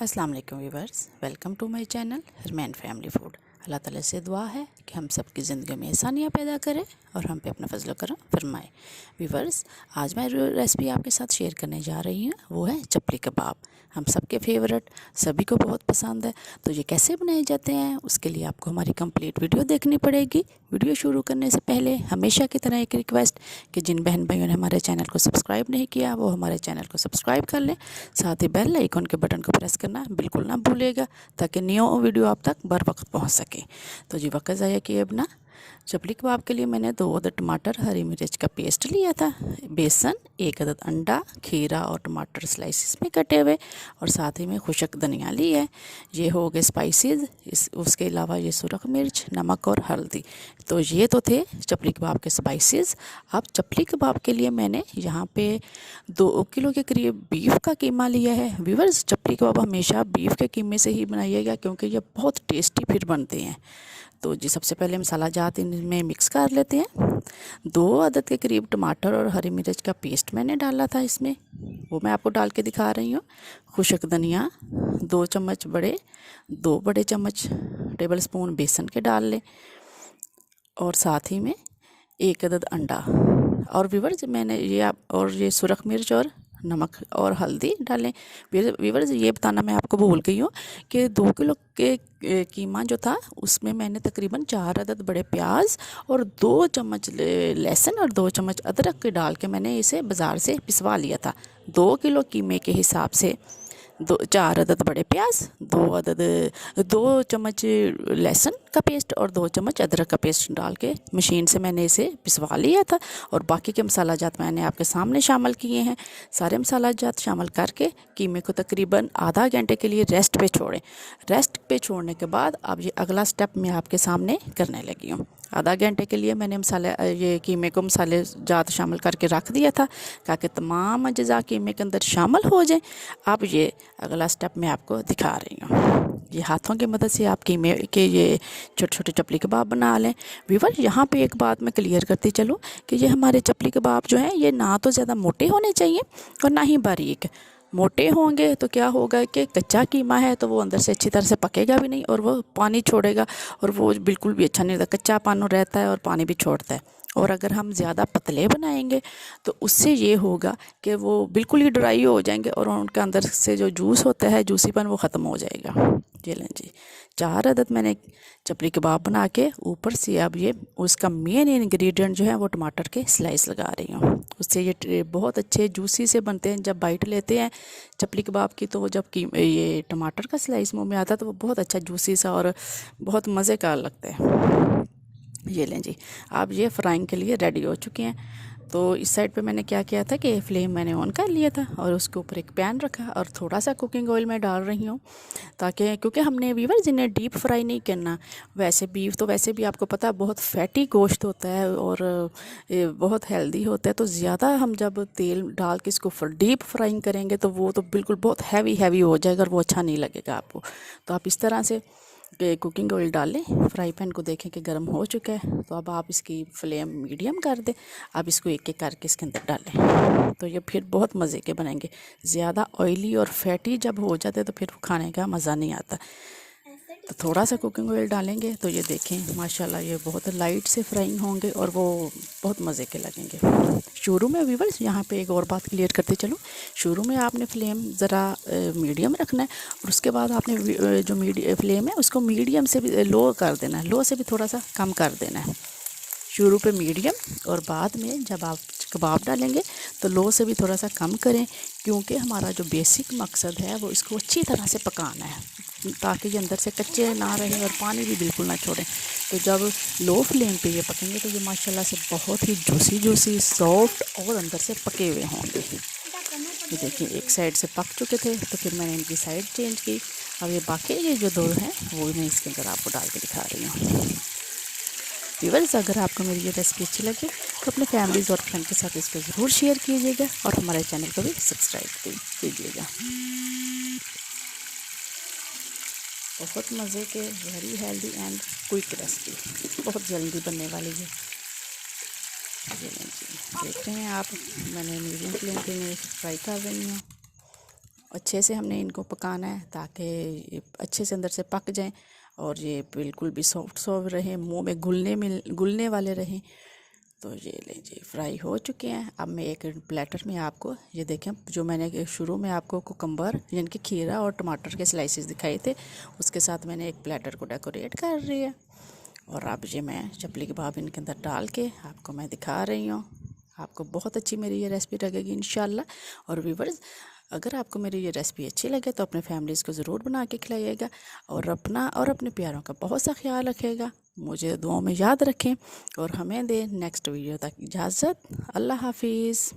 अस्सलाम वालेकुम viewers, welcome to my channel Harman family food. अल्लाह ताला से दुआ है कि हम सब की ज़िंदगी में आसानियाँ पैदा करें और हम पे अपना फजल करम फरमाए। व्यूवर्स, आज मैं रेसिपी आपके साथ शेयर करने जा रही हूँ, वो है चपली कबाब। हम सब के फेवरेट, सभी को बहुत पसंद है। तो ये कैसे बनाए जाते हैं, उसके लिए आपको हमारी कंप्लीट वीडियो देखनी पड़ेगी। वीडियो शुरू करने से पहले हमेशा की तरह एक रिक्वेस्ट कि जिन बहन भाइयों ने हमारे चैनल को सब्सक्राइब नहीं किया वो हमारे चैनल को सब्सक्राइब कर लें। साथ ही बेल आइकन के बटन को प्रेस करना बिल्कुल ना भूलिएगा ताकि न्यू वीडियो आप तक बर वक्त पहुँच सके। तो जी वक्त ज़ाया किए बिना चपली कबाब के लिए मैंने 2 अदद टमाटर, हरी मिर्च का पेस्ट लिया था, बेसन, 1 अदद अंडा, खीरा और टमाटर स्लाइसिस में कटे हुए और साथ ही में खुशक धनिया ली है। ये हो गए स्पाइसेस, उसके अलावा ये सुरख मिर्च, नमक और हल्दी। तो ये तो थे चपली कबाब के स्पाइसेस। अब चपली कबाब के लिए मैंने यहाँ पे 2 किलो के करीब बीफ का कीमा लिया है। व्यूअर्स, चपली कबाब हमेशा बीफ के कीमे से ही बनाइएगा क्योंकि ये बहुत टेस्टी फिर बनते हैं। तो जी सबसे पहले मसाला जात इनमें मिक्स कर लेते हैं। 2 अदद के करीब टमाटर और हरी मिर्च का पेस्ट मैंने डाला था इसमें, वो मैं आपको डाल के दिखा रही हूँ। खुशक धनिया 2 चम्मच बड़े, 2 बड़े चम्मच टेबल स्पून बेसन के डाल लें और साथ ही में 1 अदद अंडा। और व्यूअर्स मैंने ये सुरख मिर्च और नमक और हल्दी डालें। व्यूअर्स, ये बताना मैं आपको भूल गई हूँ कि 2 किलो के कीमा जो था उसमें मैंने तकरीबन 4 अदद बड़े प्याज और 2 चम्मच लहसुन और 2 चम्मच अदरक के डाल के मैंने इसे बाज़ार से पिसवा लिया था। 2 किलो कीमे के हिसाब से 4 अदद बड़े प्याज, 2 चम्मच लहसुन का पेस्ट और 2 चम्मच अदरक का पेस्ट डाल के मशीन से मैंने इसे पिसवा लिया था। और बाकी के मसाला जात मैंने आपके सामने शामिल किए हैं। सारे मसाला जात शामिल करके कीमे को तकरीबन आधा घंटे के लिए रेस्ट पे छोड़ें। रेस्ट पे छोड़ने के बाद अब ये अगला स्टेप मैं आपके सामने करने लगी हूँ। आधा घंटे के लिए मैंने ये कीमे को मसाले जात शामिल करके रख दिया था ताकि तमाम अज्जा कीमे के अंदर शामिल हो जाएं। अब ये अगला स्टेप मैं आपको दिखा रही हूँ। ये हाथों की मदद से आप कीमे के ये छोटे छोटे चपली कबाब बना लें। व्यूअर, यहाँ पे एक बात मैं क्लियर करती चलूँ कि ये हमारे चपली कबाब जो हैं ये ना तो ज़्यादा मोटे होने चाहिए और ना ही बारीक। मोटे होंगे तो क्या होगा कि कच्चा कीमा है तो वो अंदर से अच्छी तरह से पकेगा भी नहीं और वो पानी छोड़ेगा और वो बिल्कुल भी अच्छा नहीं रहता, कच्चा पानी रहता है और पानी भी छोड़ता है। और अगर हम ज़्यादा पतले बनाएंगे तो उससे ये होगा कि वो बिल्कुल ही ड्राई हो जाएंगे और उनके अंदर से जो जूस होता है, जूसीपन, वो ख़त्म हो जाएगा। ये लें जी, 4 अदद मैंने चपली कबाब बना के ऊपर से अब ये उसका मेन इंग्रेडिएंट जो है वो टमाटर के स्लाइस लगा रही हूँ। उससे ये बहुत अच्छे जूसी से बनते हैं। जब बाइट लेते हैं चपली कबाब की तो वो जब ये टमाटर का स्लाइस मुँह में आता है तो वो बहुत अच्छा जूसी सा और बहुत मज़े का लगता है। ये लें जी, अब ये फ्राइंग के लिए रेडी हो चुके हैं। तो इस साइड पे मैंने क्या किया था कि फ्लेम मैंने ऑन कर लिया था और उसके ऊपर एक पैन रखा और थोड़ा सा कुकिंग ऑयल मैं डाल रही हूँ ताकि, क्योंकि हमने व्यूअर्स इन्हें डीप फ्राई नहीं करना। वैसे बीफ तो वैसे भी आपको पता है बहुत फैटी गोश्त होता है और ये बहुत हेल्दी होता है। तो ज़्यादा हम जब तेल डाल के इसको डीप फ्राइंग करेंगे तो वो तो बिल्कुल बहुत हैवी हो जाएगा और वो अच्छा नहीं लगेगा आपको। तो आप इस तरह से कुकिंग ऑयल डाल लें। फ्राई पैन को देखें कि गर्म हो चुका है तो अब आप इसकी फ्लेम मीडियम कर दें। अब इसको एक एक करके इसके अंदर डालें तो ये फिर बहुत मज़े के बनेंगे। ज़्यादा ऑयली और फैटी जब हो जाते तो फिर खाने का मज़ा नहीं आता। तो थोड़ा सा कुकिंग ऑयल डालेंगे तो ये देखें माशाल्लाह ये बहुत लाइट से फ्राइंग होंगे और वो बहुत मज़े के लगेंगे। शुरू में व्यूअर्स, यहाँ पे एक और बात क्लियर करते चलूँ, शुरू में आपने फ्लेम ज़रा मीडियम रखना है और उसके बाद आपने जो फ्लेम है उसको मीडियम से भी लो कर देना है, लो से भी थोड़ा सा कम कर देना है। शुरू पे मीडियम और बाद में जब आप कबाब डालेंगे तो लो से भी थोड़ा सा कम करें क्योंकि हमारा जो बेसिक मकसद है वो इसको अच्छी तरह से पकाना है ताकि ये अंदर से कच्चे ना रहे और पानी भी बिल्कुल ना छोड़ें। तो जब लो फ्लेम पे ये पकेंगे तो ये माशाल्लाह से बहुत ही जूसी सॉफ्ट और अंदर से पके हुए होंगे। ये देखिए एक साइड से पक चुके थे तो फिर मैंने इनकी साइड चेंज की। अब ये बाकी ये जो 2 हैं वो मैं इसके अंदर आपको डाल के दिखा रही हूँ। व्यूअर्स, अगर आपको मेरी ये रेसिपी अच्छी लगे तो अपने फैमिलीज़ और फ्रेंड के साथ इसको ज़रूर शेयर कीजिएगा और हमारे चैनल को भी सब्सक्राइब कीजिएगा। बहुत मज़े के, very healthy and quick recipe, बहुत जल्दी बनने वाली है। देख रहे हैं आप, मैंने मीडियम फ्लेम पे फ्राई कर रही हूँ। अच्छे से हमने इनको पकाना है ताकि ये अच्छे से अंदर से पक जाएं और ये बिल्कुल भी सॉफ्ट सॉफ्ट रहें, मुंह में घुलने वाले रहें। तो ये लीजिए फ्राई हो चुके हैं। अब मैं एक प्लेटर में आपको ये देखें, जो मैंने शुरू में आपको कुकम्बर यानी कि खीरा और टमाटर के स्लाइसेस दिखाए थे, उसके साथ मैंने एक प्लेटर को डेकोरेट कर रही है। और अब ये मैं चपली कबाब इनके अंदर डाल के आपको मैं दिखा रही हूँ। आपको बहुत अच्छी मेरी ये रेसिपी लगेगी इंशाल्लाह। और व्यूवर्स, अगर आपको मेरी ये रेसिपी अच्छी लगे तो अपने फैमिलीज़ को ज़रूर बना के खिलाइएगा और अपना और अपने प्यारों का बहुत सा ख्याल रखिएगा। मुझे दुआओं में याद रखें और हमें दें नेक्स्ट वीडियो तक इजाज़त। अल्लाह हाफिज़।